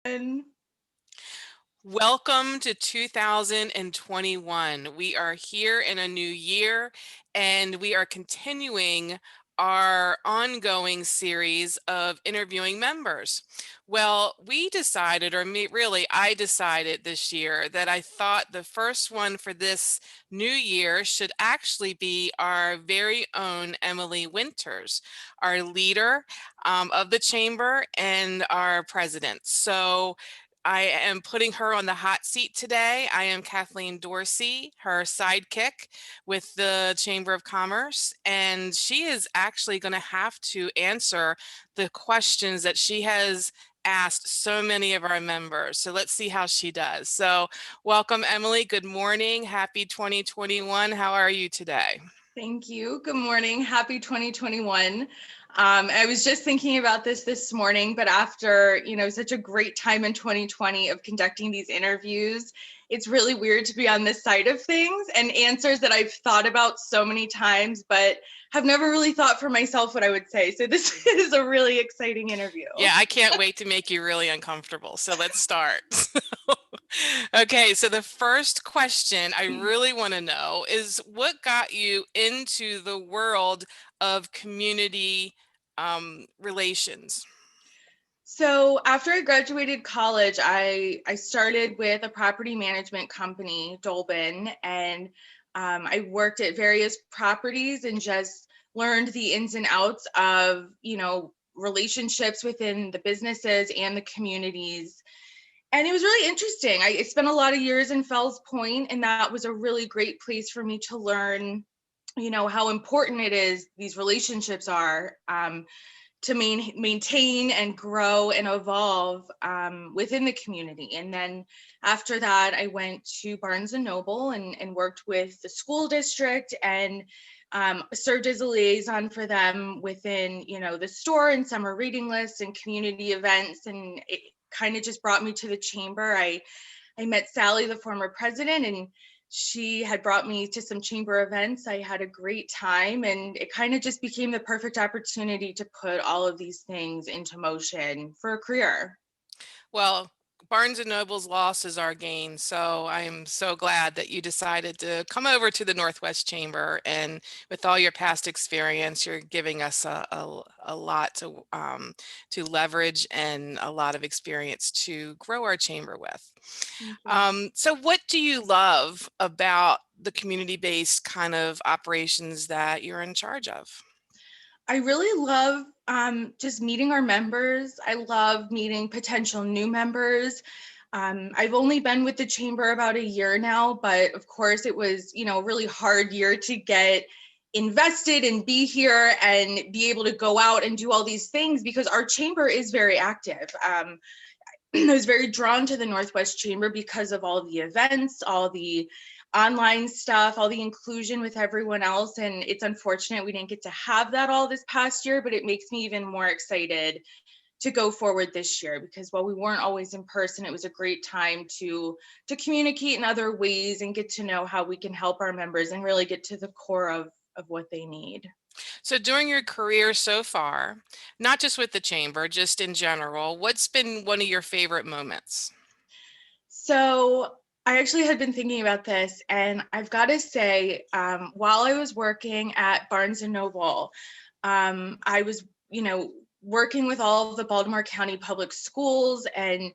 And Welcome to 2021. We are here in a new year and we are continuing our ongoing series of interviewing members. Well, we decided, or me, really, I decided this year that I thought the first one for this new year should actually be our very own Emily Winters, our leader of the chamber and our president. So, I am putting her on the hot seat today. I am Kathleen Dorsey, her sidekick with the Chamber of Commerce, and she is actually going to have to answer the questions that she has asked so many of our members. So let's see how she does. So, welcome, Emily. Good morning. Happy 2021. How are you today? thank you. Good morning. Happy 2021. I was just thinking about this morning, but after, such a great time in 2020 of conducting these interviews, it's really weird to be on this side of things and answers that I've thought about so many times, but have never really thought for myself what I would say. So this is a really exciting interview. Yeah, I can't wait to make you really uncomfortable. So let's start. Okay, so the first question I really want to know is what got you into the world of community relations? So after I graduated college, I started with a property management company, Dolbin, and I worked at various properties and just learned the ins and outs of, relationships within the businesses and the communities. And it was really interesting. I spent a lot of years in Fells Point, and that was a really great place for me to learn, how important it is these relationships are. To maintain and grow and evolve within the community. And then after that, I went to Barnes and Noble and worked with the school district and served as a liaison for them within, the store and summer reading lists and community events. And it kind of just brought me to the chamber. I met Sally, the former president, and she had brought me to some chamber events. I had a great time, and it kind of just became the perfect opportunity to put all of these things into motion for a career. Well, Barnes and Noble's loss is our gain. So I'm so glad that you decided to come over to the Northwest Chamber. And with all your past experience, you're giving us a lot to leverage and a lot of experience to grow our chamber with. Thank you. So, what do you love about the community-based kind of operations that you're in charge of? I really love just meeting our members. I love meeting potential new members. I've only been with the chamber about a year now, but of course it was, a really hard year to get invested and be here and be able to go out and do all these things because our chamber is very active. I was very drawn to the Northwest Chamber because of all the events, all the online stuff, all the inclusion with everyone else. And it's unfortunate we didn't get to have that all this past year, but it makes me even more excited to go forward this year because while we weren't always in person, it was a great time to communicate in other ways and get to know how we can help our members and really get to the core of what they need. So, during your career so far, not just with the chamber, just in general, what's been one of your favorite moments? So I actually had been thinking about this, and I've got to say, while I was working at Barnes and Noble, I was, working with all of the Baltimore County Public Schools and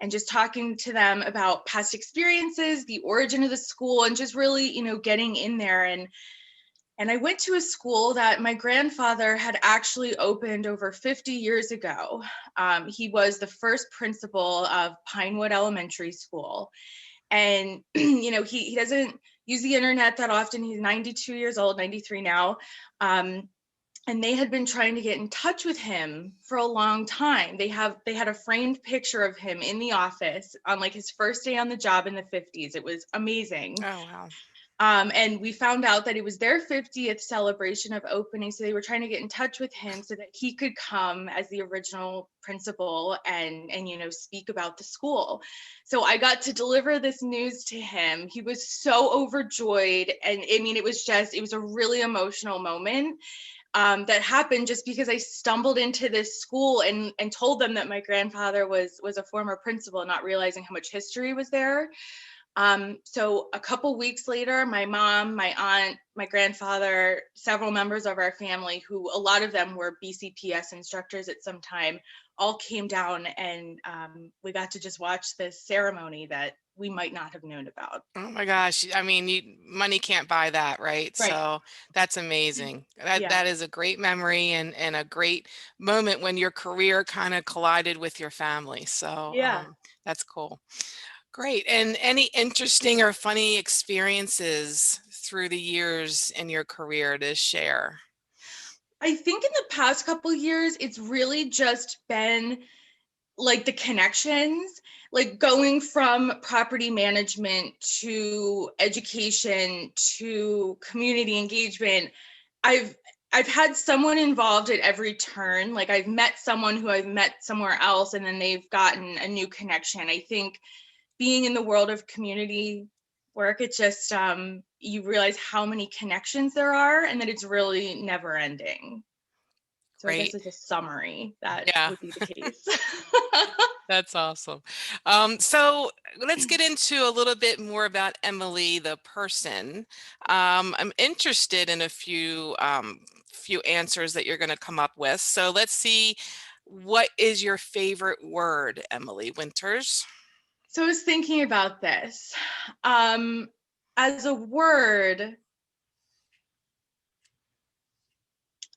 just talking to them about past experiences, the origin of the school, and just really, getting in there. And I went to a school that my grandfather had actually opened over 50 years ago. He was the first principal of Pinewood Elementary School. And, he doesn't use the internet that often. He's 92 years old, 93 now. And they had been trying to get in touch with him for a long time. They had a framed picture of him in the office on like his first day on the job in the 50s. It was amazing. Oh, wow. And we found out that it was their 50th celebration of opening. So they were trying to get in touch with him so that he could come as the original principal and speak about the school. So I got to deliver this news to him. He was so overjoyed. And I mean, it was a really emotional moment. that happened just because I stumbled into this school and told them that my grandfather was a former principal, not realizing how much history was there. So a couple weeks later, my mom, my aunt, my grandfather, several members of our family, who a lot of them were BCPS instructors at some time, all came down, and we got to just watch this ceremony that we might not have known about. Oh my gosh. I mean, money can't buy that, right? Right. So that's amazing. That Yeah. that is a great memory and a great moment when your career kind of collided with your family. So Yeah. that's cool. Great. And any interesting or funny experiences through the years in your career to share? I think in the past couple years, it's really just been like the connections, like going from property management to education to community engagement. I've I've had someone involved at every turn. Like I've met someone who I've met somewhere else, and then they've gotten a new connection. I think being in the world of community work, it just you realize how many connections there are, and that it's really never ending. So I guess Great. as a summary, that Yeah. would be the case. That's awesome. So let's get into a little bit more about Emily, the person. I'm interested in a few answers that you're going to come up with. So let's see, what is your favorite word, Emily Winters? So I was thinking about this. Um, as a word,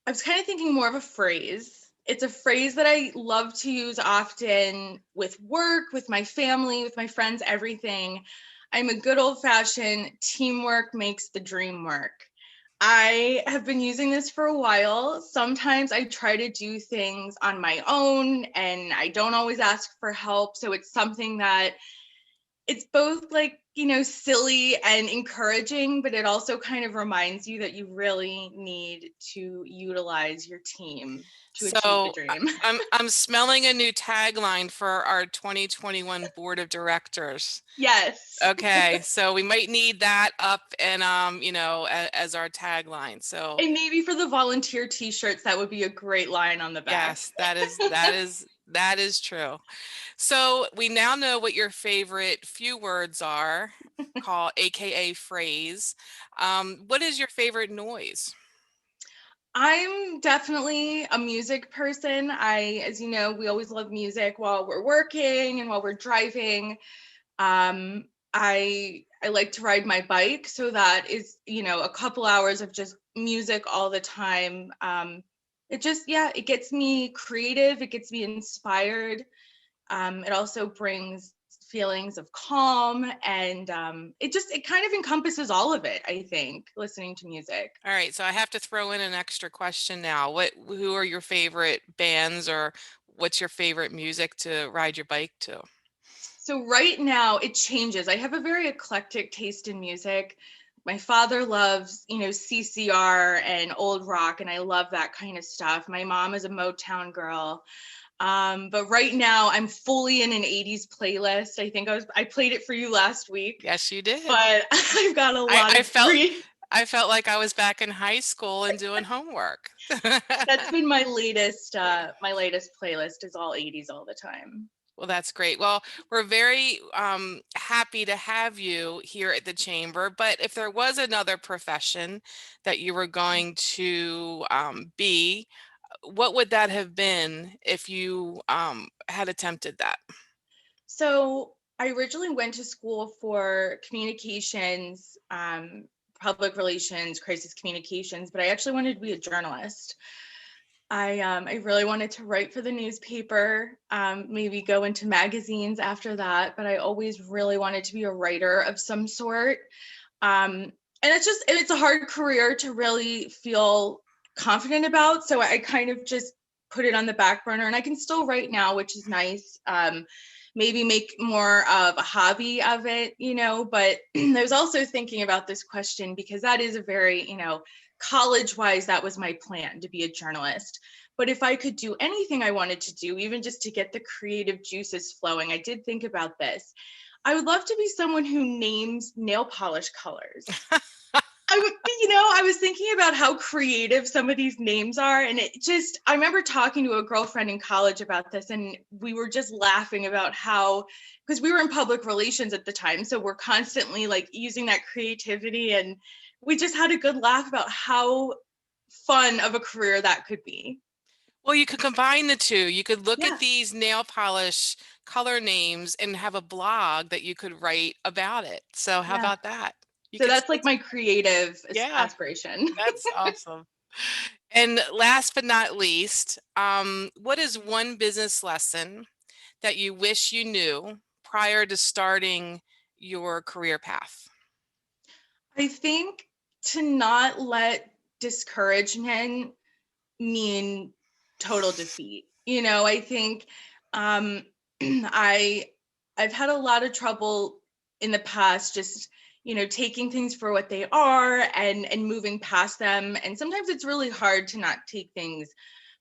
I was kind of thinking more of a phrase. It's a phrase that I love to use often with work, with my family, with my friends, everything. I'm a good old fashioned teamwork makes the dream work. I have been using this for a while. Sometimes I try to do things on my own and I don't always ask for help. So it's something that it's both like, silly and encouraging, but it also kind of reminds you that you really need to utilize your team to achieve the So dream. I'm smelling a new tagline for our 2021 Board of Directors. Yes. Okay, so we might need that up and as our tagline. So And maybe for the volunteer t-shirts, that would be a great line on the back. yes, that is true. So we now know what your favorite few words are, call AKA phrase. What is your favorite noise? I'm definitely a music person. As you know, we always love music while we're working and while we're driving. Um, I like to ride my bike, so that is, a couple hours of just music all the time. It just, yeah, it gets me creative, it gets me inspired. It also brings feelings of calm, and it kind of encompasses all of it, I think, listening to music. All right, so I have to throw in an extra question now. Who are your favorite bands, or what's your favorite music to ride your bike to? So right now it changes. I have a very eclectic taste in music. My father loves, CCR and old rock, and I love that kind of stuff. My mom is a Motown girl. But right now I'm fully in an 80s playlist. I think I played it for you last week, Yes, you did. but I've got a I, lot I of felt I felt like I was back in high school and doing homework. that's been my latest playlist is all 80s all the time. Well, that's great. Well, we're very happy to have you here at the chamber. But if there was another profession that you were going to be, what would that have been if you had attempted that? So I originally went to school for communications, public relations, crisis communications, but I actually wanted to be a journalist. I really wanted to write for the newspaper, maybe go into magazines after that, but I always really wanted to be a writer of some sort. And it's a hard career to really feel confident about. So I kind of just put it on the back burner, and I can still write now, which is nice. Maybe make more of a hobby of it, but I was also thinking about this question because that is a very, college wise, that was my plan to be a journalist. But if I could do anything I wanted to do, even just to get the creative juices flowing, I did think about this. I would love to be someone who names nail polish colors. I was thinking about how creative some of these names are. And I remember talking to a girlfriend in college about this, and we were just laughing about how, because we were in public relations at the time. So we're constantly like using that creativity. And we just had a good laugh about how fun of a career that could be. Well, you could combine the two. You could look at Yeah. these nail polish color names and have a blog that you could write about it. So how Yeah. about that? You So could that's still, like my creative yeah, aspiration. that's awesome. And last but not least, what is one business lesson that you wish you knew prior to starting your career path? I think to not let discouragement mean total defeat. I think um I I've had a lot of trouble in the past just, taking things for what they are and moving past them. And sometimes it's really hard to not take things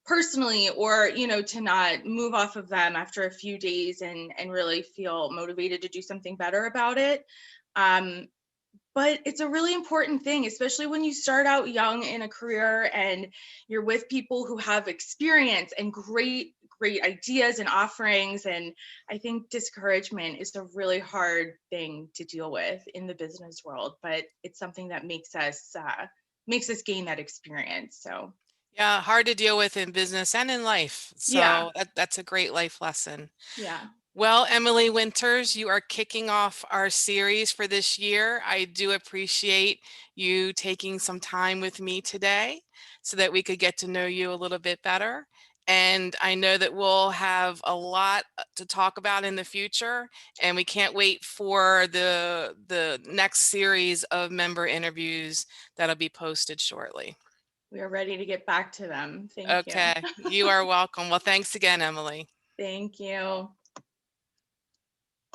personally, or to not move off of them after a few days and really feel motivated to do something better about it. um but it's a really important thing, especially when you start out young in a career and you're with people who have experience and great ideas and offerings. And I think discouragement is a really hard thing to deal with in the business world, but it's something that makes us gain that experience. So Yeah, hard to deal with in business and in life. yeah. So that's a great life lesson. Yeah. Well, Emily Winters, you are kicking off our series for this year. I do appreciate you taking some time with me today so that we could get to know you a little bit better. And I know that we'll have a lot to talk about in the future, and we can't wait for the next series of member interviews that'll be posted shortly. We are ready to get back to them. Thank you. Okay, you are welcome. Well, thanks again, Emily. Thank you.